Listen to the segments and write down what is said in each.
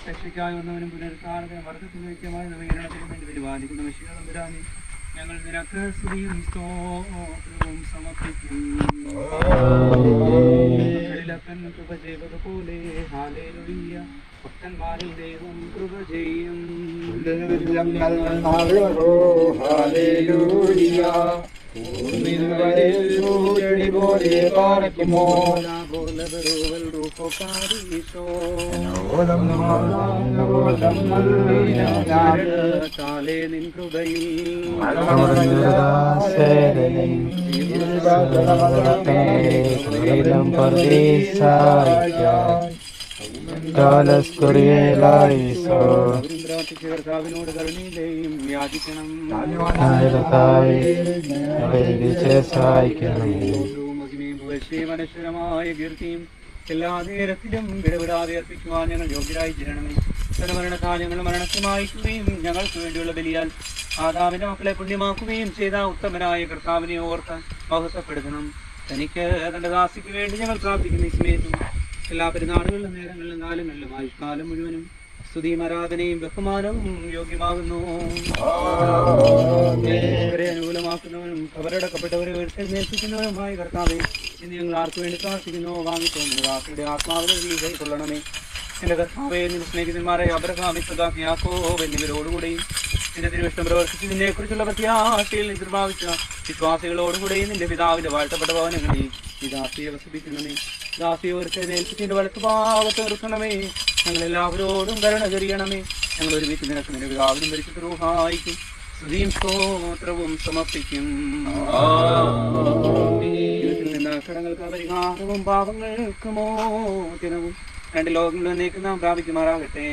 രക്ഷയ്ക്കായി വന്നവനും പുനരുദ്ധാരണത്തിന് വർദ്ധത്തിൽ ഐക്യമായി നവീകരണത്തിന് വേണ്ടി പരിപാലിക്കുന്ന വിഷയതമ്പുരാനെ ഞങ്ങൾ നിനക്ക് സ്തുതിയും സ്തോത്രവും സമർപ്പിക്കും. മക്കളിലപ്പൻ കൃപ ചെയ്തതുപോലെ ഹല്ലേലൂയ, ഭക്തന്മാരിൽ ദൈവം കൃപ ചെയ്യും. നിൻ കർത്താവിനോട് കരുണയും യാചിക്കണം. അനശ്വരമായ കീർത്തിയും എല്ലാ നേരത്തിലും വിടവിടാതെ അർപ്പിക്കുവാൻ ഞങ്ങൾ യോഗ്യരായി തീരണമേ. മരണകാലങ്ങളും മരണത്തിനായിക്കുകയും ഞങ്ങൾക്ക് വേണ്ടിയുള്ള ബലിയാൽ ആദാമിന്റെ മക്കളെ പുണ്യമാക്കുകയും ചെയ്ത ഉത്തമനായ കർത്താവിനെ ഓർത്ത് മഹത്വപ്പെടുത്തണം. തനിക്ക് തന്റെ ദാസിക്ക് വേണ്ടി ഞങ്ങൾ പ്രാർത്ഥിക്കുന്ന ഈ സമയത്തും എല്ലാ പെരുന്നാളുകളിലും നേരങ്ങളിലും കാലങ്ങളിലും ആയുഷ്കാലം മുഴുവനും സ്തുതിയും ആരാധനയും ബഹുമാനവും യോഗ്യമാകുന്നു. ഇവരെ അനുകൂലമാക്കുന്നവനും കബറടക്കപ്പെട്ടവരെ ഉയർത്തെഴുന്നേൽപ്പിക്കുന്നവരുമായ കർത്താവേ, ഇന്ന് ഞങ്ങൾ ആർക്കു വേണ്ടി പ്രാർത്ഥിക്കുന്നു വാങ്ങിത്തോന്നുന്നു. വാക്കിയുടെ ആത്മാവിനെ കൈക്കൊള്ളണമേ. എന്റെ കർത്താവേ, നിന്റെ സ്നേഹിതന്മാരെ അബ്രഹാം, ഇസ്ഹാക്ക്, യാക്കോബ് എന്നിവരോടുകൂടെയും നിന്റെ തിരുവിഷ്ടം പ്രവർത്തിച്ച് നിന്നെ കുറിച്ചുള്ള പ്രത്യാശയിൽ നിർഭാവിച്ച വിശ്വാസികളോടുകൂടെയും നിന്റെ പിതാവിന്റെ വാഴ്ത്തപ്പെട്ട ഭവനങ്ങളിൽ ഈ ദാസിയെ വസിപ്പിക്കണമേ. ദാസിയെ ഉയർത്തെഴുന്നേൽപ്പിച്ചിന്റെ വലത്ത് ഭാഗത്ത് നിർത്തണമേ. ഞങ്ങളെല്ലാവരോടും കരുണ ചൊരിയണമേ. ഞങ്ങൾ ഒരുമിച്ച് നിനക്ക് നിന്റെ പിതാവിനും പരിശുദ്ധ റൂഹായിക്കും സ്തുതിയും സ്തോത്രവും സമർപ്പിക്കും. കടങ്ങൾക്ക് പരിഹാരവും പാപങ്ങൾക്ക് മോചനവും രണ്ട് ലോകങ്ങളിൽ എന്നേക്കും നാം പ്രാപിക്കുമാറാകട്ടെ.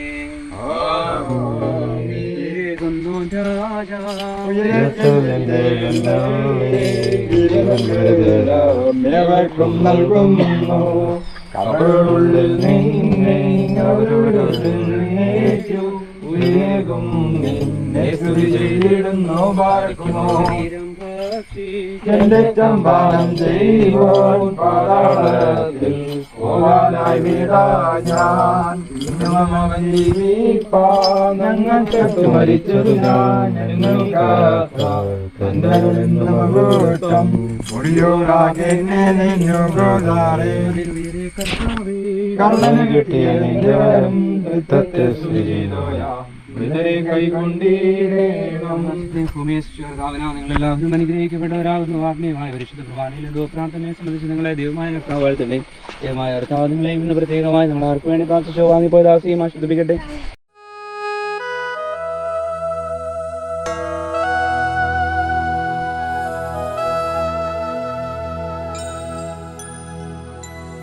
കബറുള്ളിൽ നിന്നെ നിന്നെ സ്തുതി ചെയ്തിടുന്നു പാർക്കുമോ. എന്റെ ചമ്പാനം ചെയ്യുവാൻ പാതാളത്തിൽ പോവാനായി വിടാ ഞാൻ. അവൻ ജീവിപ്പാൻ ഞങ്ങൾക്ക് മരിച്ചതു ഞാൻ. ഞങ്ങൾക്കും മുടിയോടാകെ കള്ളന് കിട്ടിയ നൃത്തത്തെ നിങ്ങളെല്ലാവരും അനുഗ്രഹിക്കപ്പെട്ടവരാകുന്നു. ആത്മീയമായ പരിശുദ്ധ കുർബാനയിലെ പ്രാർത്ഥനയെ സംബന്ധിച്ച് നിങ്ങളെ ദൈവമായ കർത്താവ് വാഴ്ത്തട്ടെ. ദൈവമായ കർത്താവ് നിങ്ങളെയും ഇന്ന് പ്രത്യേകമായി നമ്മൾ ആർക്ക് വേണ്ടി പ്രാർത്ഥിച്ചോ വാങ്ങിപ്പോയ ദാസിയും ആശ്വസിപ്പിക്കട്ടെ.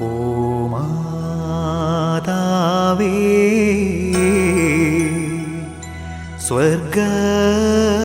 ഓ മാതാവേ, സ്വർഗ